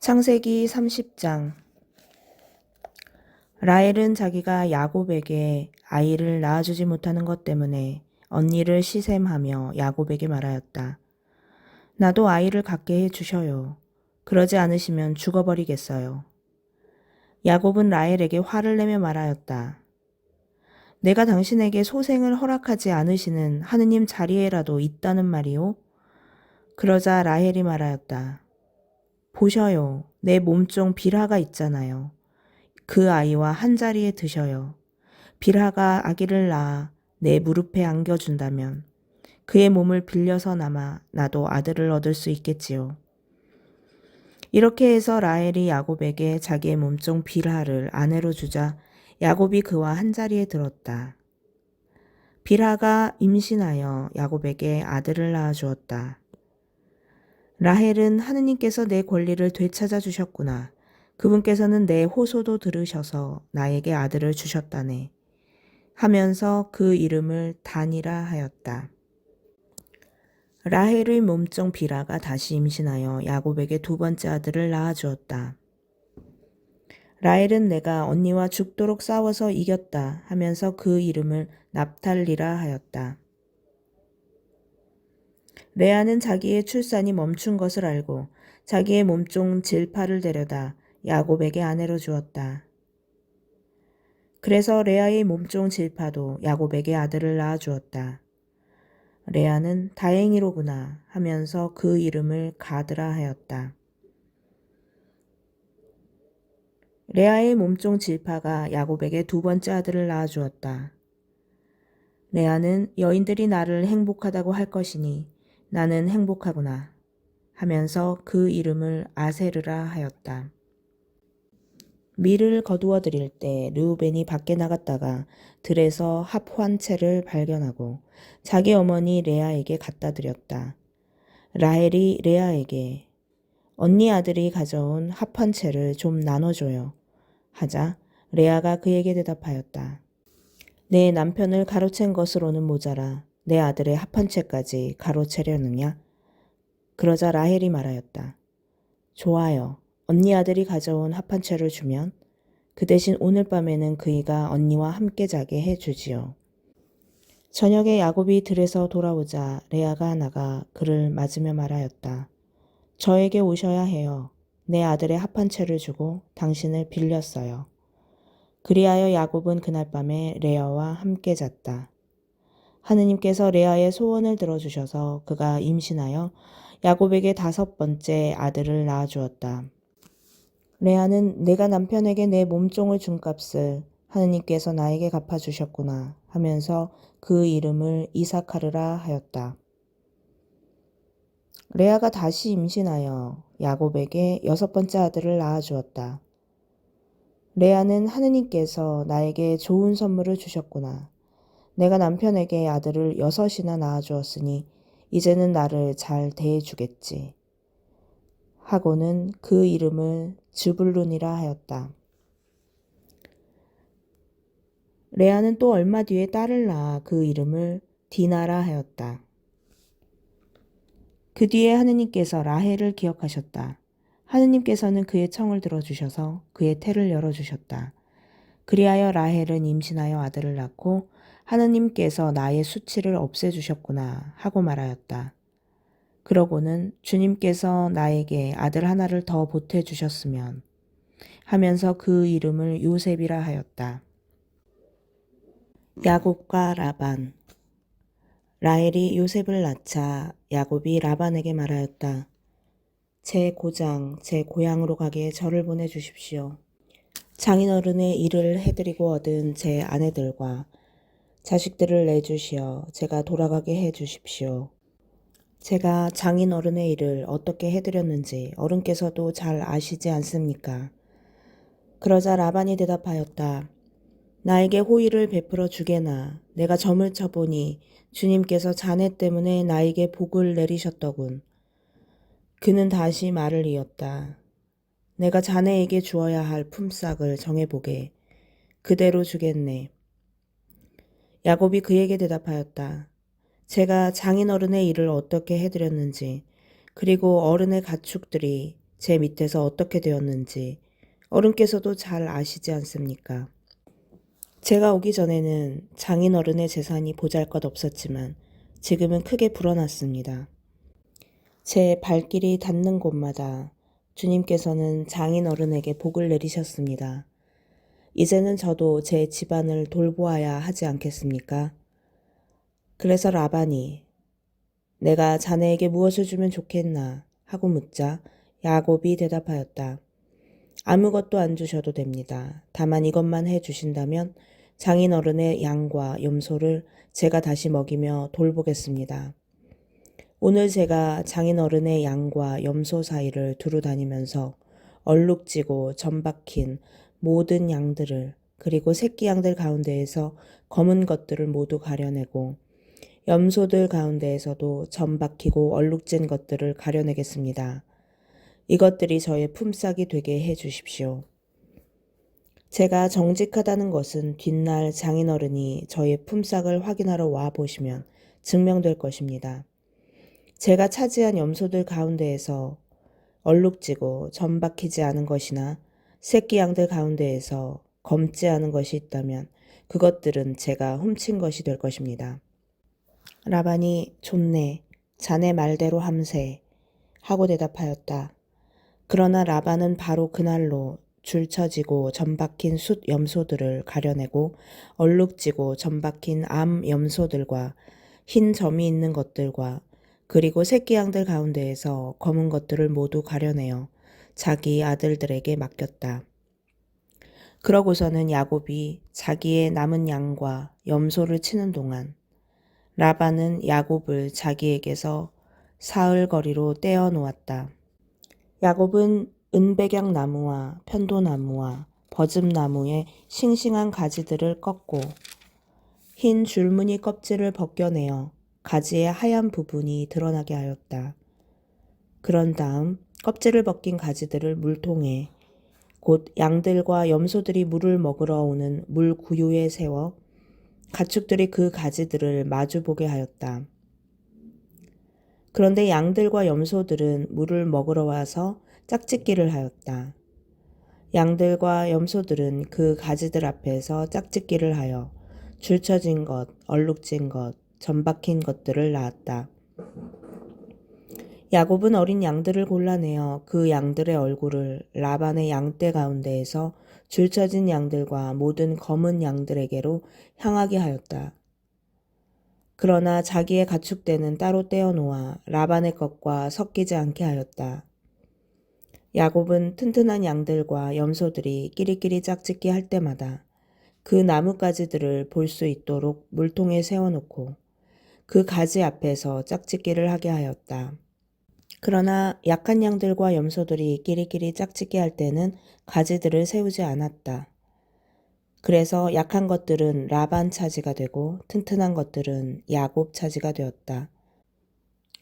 창세기 30장. 라헬은 자기가 야곱에게 아이를 낳아주지 못하는 것 때문에 언니를 시샘하며 야곱에게 말하였다. 나도 아이를 갖게 해주셔요. 그러지 않으시면 죽어버리겠어요. 야곱은 라헬에게 화를 내며 말하였다. 내가 당신에게 소생을 허락하지 않으시는 하느님 자리에라도 있다는 말이오? 그러자 라헬이 말하였다. 보셔요. 내 몸종 빌하가 있잖아요. 그 아이와 한자리에 드셔요. 빌하가 아기를 낳아 내 무릎에 안겨준다면 그의 몸을 빌려서나마 나도 아들을 얻을 수 있겠지요. 이렇게 해서 라헬이 야곱에게 자기의 몸종 빌하를 아내로 주자 야곱이 그와 한자리에 들었다. 빌하가 임신하여 야곱에게 아들을 낳아 주었다. 라헬은 하느님께서 내 권리를 되찾아 주셨구나. 그분께서는 내 호소도 들으셔서 나에게 아들을 주셨다네. 하면서 그 이름을 단이라 하였다. 라헬의 몸종 빌하가 다시 임신하여 야곱에게 두 번째 아들을 낳아 주었다. 라헬은 내가 언니와 죽도록 싸워서 이겼다 하면서 그 이름을 납달리라 하였다. 레아는 자기의 출산이 멈춘 것을 알고 자기의 몸종 질파를 데려다 야곱에게 아내로 주었다. 그래서 레아의 몸종 질파도 야곱에게 아들을 낳아 주었다. 레아는 다행이로구나 하면서 그 이름을 가드라 하였다. 레아의 몸종 질파가 야곱에게 두 번째 아들을 낳아 주었다. 레아는 여인들이 나를 행복하다고 할 것이니 나는 행복하구나 하면서 그 이름을 아세르라 하였다. 밀을 거두어 드릴 때 르우벤이 밖에 나갔다가 들에서 합환채를 발견하고 자기 어머니 레아에게 갖다 드렸다. 라헬이 레아에게 언니 아들이 가져온 합환채를 좀 나눠줘요 하자 레아가 그에게 대답하였다. 내 남편을 가로챈 것으로는 모자라 내 아들의 합환채까지 가로채려느냐? 그러자 라헬이 말하였다. 좋아요. 언니 아들이 가져온 합환채를 주면 그 대신 오늘 밤에는 그이가 언니와 함께 자게 해주지요. 저녁에 야곱이 들에서 돌아오자 레아가 나가 그를 맞으며 말하였다. 저에게 오셔야 해요. 내 아들의 합환채를 주고 당신을 빌렸어요. 그리하여 야곱은 그날 밤에 레아와 함께 잤다. 하느님께서 레아의 소원을 들어주셔서 그가 임신하여 야곱에게 5번째 아들을 낳아주었다. 레아는 내가 남편에게 내 몸종을 준 값을 하느님께서 나에게 갚아주셨구나 하면서 그 이름을 이사카르라 하였다. 레아가 다시 임신하여 야곱에게 6번째 아들을 낳아주었다. 레아는 하느님께서 나에게 좋은 선물을 주셨구나. 내가 남편에게 아들을 6이나 낳아주었으니 이제는 나를 잘 대해주겠지. 하고는 그 이름을 즈불룬이라 하였다. 레아는 또 얼마 뒤에 딸을 낳아 그 이름을 디나라 하였다. 그 뒤에 하느님께서 라헬을 기억하셨다. 하느님께서는 그의 청을 들어주셔서 그의 태를 열어주셨다. 그리하여 라헬은 임신하여 아들을 낳고 하느님께서 나의 수치를 없애주셨구나 하고 말하였다. 그러고는 주님께서 나에게 아들 하나를 더 보태주셨으면 하면서 그 이름을 요셉이라 하였다. 야곱과 라반. 라헬이 요셉을 낳자 야곱이 라반에게 말하였다. 제 고장, 제 고향으로 가게 저를 보내주십시오. 장인어른의 일을 해드리고 얻은 제 아내들과 자식들을 내주시어 제가 돌아가게 해주십시오. 제가 장인어른의 일을 어떻게 해드렸는지 어른께서도 잘 아시지 않습니까? 그러자 라반이 대답하였다. 나에게 호의를 베풀어 주게나 내가 점을 쳐보니 주님께서 자네 때문에 나에게 복을 내리셨더군. 그는 다시 말을 이었다. 내가 자네에게 주어야 할 품삯을 정해보게. 그대로 주겠네. 야곱이 그에게 대답하였다. 제가 장인어른의 일을 어떻게 해드렸는지 그리고 어른의 가축들이 제 밑에서 어떻게 되었는지 어른께서도 잘 아시지 않습니까? 제가 오기 전에는 장인어른의 재산이 보잘것없었지만 지금은 크게 불어났습니다. 제 발길이 닿는 곳마다 주님께서는 장인어른에게 복을 내리셨습니다. 이제는 저도 제 집안을 돌보아야 하지 않겠습니까? 그래서 라반이 내가 자네에게 무엇을 주면 좋겠나 하고 묻자 야곱이 대답하였다. 아무것도 안 주셔도 됩니다. 다만 이것만 해 주신다면 장인어른의 양과 염소를 제가 다시 먹이며 돌보겠습니다. 오늘 제가 장인어른의 양과 염소 사이를 두루 다니면서 얼룩지고 점박힌 모든 양들을 그리고 새끼 양들 가운데에서 검은 것들을 모두 가려내고 염소들 가운데에서도 점박히고 얼룩진 것들을 가려내겠습니다. 이것들이 저의 품삯이 되게 해 주십시오. 제가 정직하다는 것은 뒷날 장인어른이 저의 품삯을 확인하러 와 보시면 증명될 것입니다. 제가 차지한 염소들 가운데에서 얼룩지고 점박히지 않은 것이나 새끼 양들 가운데에서 검지 않은 것이 있다면 그것들은 제가 훔친 것이 될 것입니다. 라반이 좋네, 자네 말대로 함세 하고 대답하였다. 그러나 라반은 바로 그날로 줄쳐지고 점박힌 숫 염소들을 가려내고 얼룩지고 점박힌 암 염소들과 흰 점이 있는 것들과 그리고 새끼 양들 가운데에서 검은 것들을 모두 가려내어 자기 아들들에게 맡겼다. 그러고서는 야곱이 자기의 남은 양과 염소를 치는 동안 라반은 야곱을 자기에게서 사흘 거리로 떼어 놓았다. 야곱은 은백양 나무와 편도나무와 버즘나무의 싱싱한 가지들을 꺾고 흰 줄무늬 껍질을 벗겨내어 가지의 하얀 부분이 드러나게 하였다. 그런 다음 껍질을 벗긴 가지들을 물통에 곧 양들과 염소들이 물을 먹으러 오는 물구유에 세워 가축들이 그 가지들을 마주보게 하였다. 그런데 양들과 염소들은 물을 먹으러 와서 짝짓기를 하였다. 양들과 염소들은 그 가지들 앞에서 짝짓기를 하여 줄쳐진 것, 얼룩진 것, 점박힌 것들을 낳았다. 야곱은 어린 양들을 골라내어 그 양들의 얼굴을 라반의 양떼 가운데에서 줄쳐진 양들과 모든 검은 양들에게로 향하게 하였다. 그러나 자기의 가축대는 따로 떼어놓아 라반의 것과 섞이지 않게 하였다. 야곱은 튼튼한 양들과 염소들이 끼리끼리 짝짓기 할 때마다 그 나뭇가지들을 볼 수 있도록 물통에 세워놓고 그 가지 앞에서 짝짓기를 하게 하였다. 그러나 약한 양들과 염소들이 끼리끼리 짝짓기 할 때는 가지들을 세우지 않았다. 그래서 약한 것들은 라반 차지가 되고 튼튼한 것들은 야곱 차지가 되었다.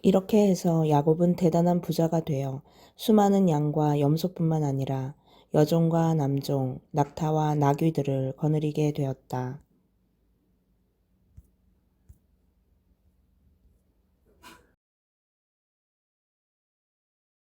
이렇게 해서 야곱은 대단한 부자가 되어 수많은 양과 염소뿐만 아니라 여종과 남종, 낙타와 나귀들을 거느리게 되었다.